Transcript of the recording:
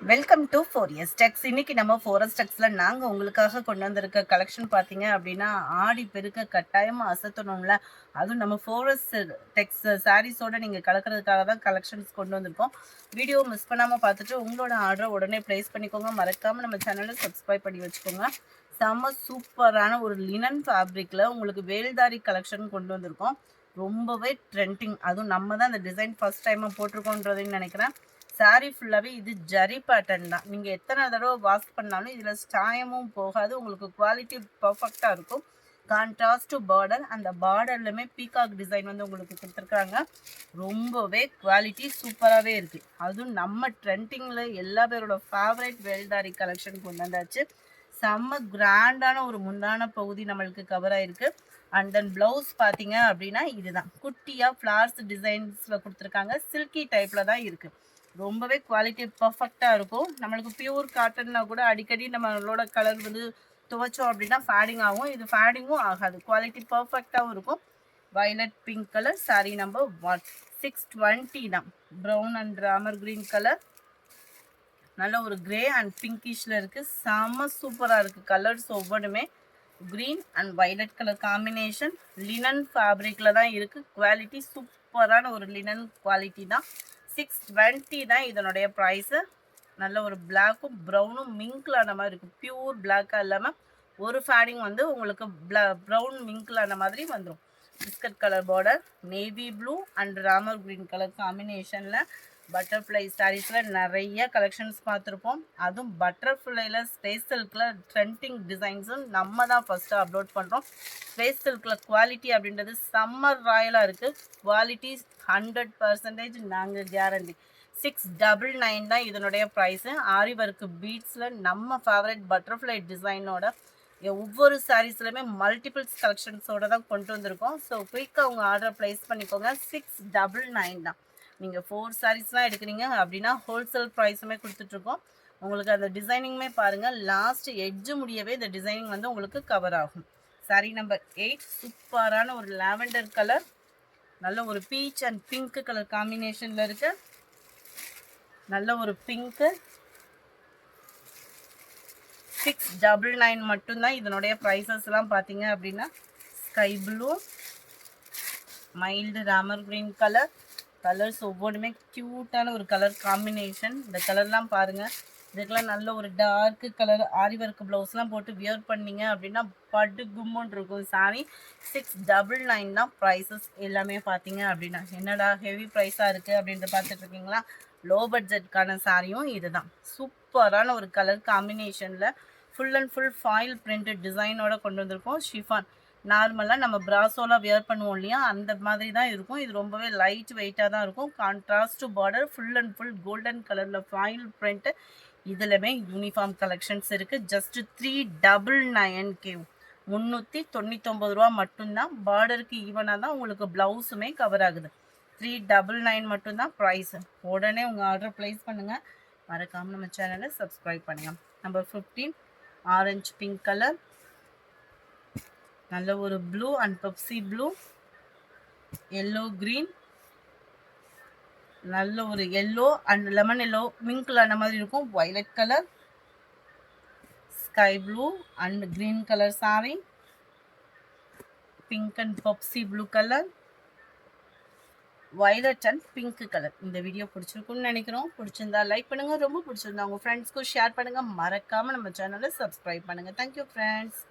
Welcome to 4S டெக்ஸ். இன்னைக்கு நம்ம 4S டெக்ஸ்ல நாங்க உங்களுக்காக கொண்டு வந்திருக்க கலெக்ஷன் பார்த்தீங்க அப்படின்னா, ஆடி பெருக்க கட்டாயமா அசத்தணும்ல. அதுவும் நம்ம 4S டெக்ஸ் சாரீஸோட நீங்க கலக்கிறதுக்காக தான் கலெக்ஷன்ஸ் கொண்டு வந்திருக்கோம். வீடியோ மிஸ் பண்ணாம பார்த்துட்டு உங்களோட ஆர்டரை உடனே பிளேஸ் பண்ணிக்கோங்க. மறக்காம நம்ம சேனலை சப்ஸ்கிரைப் பண்ணி வச்சுக்கோங்க. செம்ம சூப்பரான ஒரு லினன் ஃபேப்ரிக்ல உங்களுக்கு வேல்தாரி கலெக்ஷன் கொண்டு வந்திருக்கோம். ரொம்பவே ட்ரெண்டிங். அதுவும் நம்ம தான் அந்த டிசைன் ஃபர்ஸ்ட் டைமாக போட்டிருக்கோன்றதையும் நினைக்கிறேன். சாரீ ஃபுல்லாகவே இது ஜரி பேட்டர்ன் தான். நீங்கள் எத்தனை தடவை வாஷ் பண்ணாலும் இதில் சாயமும் போகாது. உங்களுக்கு குவாலிட்டி பர்ஃபெக்டாக இருக்கும். கான்ட்ராஸ்ட் பார்டர், அந்த பார்டர்லையுமே பீகாக் டிசைன் வந்து உங்களுக்கு கொடுத்துருக்காங்க. ரொம்பவே குவாலிட்டி சூப்பராகவே இருக்குது. அதுவும் நம்ம ட்ரெண்டிங்கில் எல்லா பேரோட ஃபேவரட் வேல்தாரி கலெக்ஷன் கொண்டு வந்தாச்சு. செம்ம கிராண்டான ஒரு முந்தான பகுதி நம்மளுக்கு கவர் ஆயிருக்கு. அண்ட் தென் ப்ளவுஸ் பார்த்தீங்க அப்படின்னா இதுதான் குட்டியாக ஃப்ளார்ஸ் டிசைன்ஸில் கொடுத்துருக்காங்க. சில்கி டைப்பில் தான் இருக்குது. ரொம்பவே குவாலிட்டி பர்ஃபெக்டாக இருக்கும். நம்மளுக்கு பியூர் காட்டன்னா கூட அடிக்கடி நம்மளோட கலர் வந்து துவைச்சோம் அப்படின்னா ஃபேடிங் ஆகும். இது ஃபேடிங்கும் ஆகாது. குவாலிட்டி பர்ஃபெக்டாகவும் இருக்கும். Violet pink colour sari number 620 தான். Brown and Ramar green colour, நல்ல ஒரு கிரே அண்ட் பிங்கிஷ்ல இருக்கு. செம்ம சூப்பராக இருக்கு. கலர்ஸ் ஒவ்வொன்றுமே green and violet colour combination. Linen ஃபேப்ரிக்ல தான் இருக்கு. குவாலிட்டி சூப்பரான ஒரு லினன் குவாலிட்டி தான். 620 தான் இதனுடைய ப்ரைஸு. நல்ல ஒரு பிளாக்கும் ப்ரௌனும் மிங்கில் ஆன மாதிரி இருக்கும். பியூர் பிளாக்காக இல்லாமல் ஒரு ஃபேடிங் வந்து உங்களுக்கு ப்ரௌன் மிங்கில் ஆன மாதிரி வந்துடும். Biscuit colour border, navy blue and Ramar green colour காம்பினேஷனில் பட்டர்ஃப்ளை சாரீஸில் நிறைய கலெக்ஷன்ஸ் பார்த்துருப்போம். அதுவும் பட்டர்ஃப்ளைல ஸ்பேஸ் சில்கில் ட்ரெண்டிங் டிசைன்ஸும் நம்ம தான் ஃபஸ்ட்டு அப்லோட் பண்ணுறோம். ஸ்பேஸ் சில்கில் குவாலிட்டி அப்படின்றது சம்மர் ராயலாக இருக்குது. குவாலிட்டி 100% நாங்கள் கேரண்டி. 699 தான் இதனுடைய ப்ரைஸு. ஆரி ஒர்க்கு பீட்ஸில் நம்ம ஃபேவரட் பட்டர்ஃப்ளை டிசைனோட ஒவ்வொரு சாரீஸ்லையுமே மல்டிபிள்ஸ் கலெக்ஷன்ஸோட தான் கொண்டு வந்திருக்கோம். ஸோ குயிக்காக உங்கள் ஆர்டரை ப்ளேஸ் பண்ணிக்கோங்க. 699 தான். நீங்கள் 4 சாரீஸ்லாம் எடுக்கிறீங்க அப்படின்னா ஹோல்சேல் ப்ரைஸுமே கொடுத்துட்ருக்கோம். உங்களுக்கு அந்த டிசைனிங்குமே பாருங்கள். லாஸ்ட் எட்ஜு முடியவே இந்த டிசைனிங் வந்து உங்களுக்கு கவர் ஆகும். சாரீ நம்பர் 8 சூப்பரான ஒரு லாவெண்டர் கலர், நல்ல ஒரு பீச் அண்ட் பிங்க் கலர் காம்பினேஷனில் இருக்கு. நல்ல ஒரு பிங்க்கு. 699 மட்டும்தான் இதனுடைய ப்ரைஸஸ்லாம் பார்த்தீங்க அப்படின்னா. Sky blue, mild Ramar green colour. Colours ஒவ்வொன்றுமே க்யூட்டான ஒரு கலர் காம்பினேஷன். இந்த கலர்லாம் பாருங்கள். இதுக்கெல்லாம் நல்ல ஒரு டார்க்கு கலர் ஆரி ஒர்க் ப்ளவுஸ்லாம் போட்டு வியர் பண்ணிங்க அப்படின்னா பட்டு கும்முன்னு இருக்கும் சாரி. 699 தான் ப்ரைஸஸ் எல்லாமே பார்த்தீங்க அப்படின்னா. என்னடா ஹெவி ப்ரைஸாக இருக்குது அப்படின்ட்டு பார்த்துட்ருக்கீங்களா? லோ பட்ஜெட்கான சாரியும் இதுதான். சூப்பரான ஒரு கலர் காம்பினேஷனில் full and full foil printed டிசைனோட கொண்டு வந்திருக்கோம். ஷிஃபான் நார்மலாக நம்ம பிராசோலாம் வியர் பண்ணுவோம் இல்லையா, அந்த மாதிரி தான் இருக்கும். இது ரொம்பவே லைட் வெயிட்டாக தான் இருக்கும். Contrast border, full and full golden கலரில் ஃபாயில் பிரிண்ட்டு. இதுலமே யூனிஃபார்ம் கலெக்ஷன்ஸ் இருக்குது. ஜஸ்ட் 399K, 399 ரூபா மட்டும்தான். பார்டருக்கு ஈவனாக தான் உங்களுக்கு ப்ளவுஸுமே கவர் ஆகுது. 399 மட்டும்தான் ப்ரைஸு. உடனே உங்கள் ஆர்டர் ப்ளேஸ் பண்ணுங்கள். மறக்காமல் நம்ம சேனலை சப்ஸ்கிரைப் பண்ணுங்கள். நம்பர் 15 ஆரஞ்சு பிங்க் கலர், நல்ல ஒரு blue and Pepsi blue, yellow green, நல்ல ஒரு yellow and lemon yellow mingle அந்த மாதிரி இருக்கும். Violet colour, sky blue and green colour sorry, pink and Pepsi blue colour, violet and pink colour. இந்த video பிடிச்சிருக்குன்னு நினைக்கிறோம். பிடிச்சிருந்தா லைக் பண்ணுங்கள். ரொம்ப பிடிச்சிருந்தா உங்கள் ஃப்ரெண்ட்ஸ்க்கும் ஷேர் பண்ணுங்கள். மறக்காமல் நம்ம சேனலை சப்ஸ்கிரைப் பண்ணுங்கள். Thank you friends.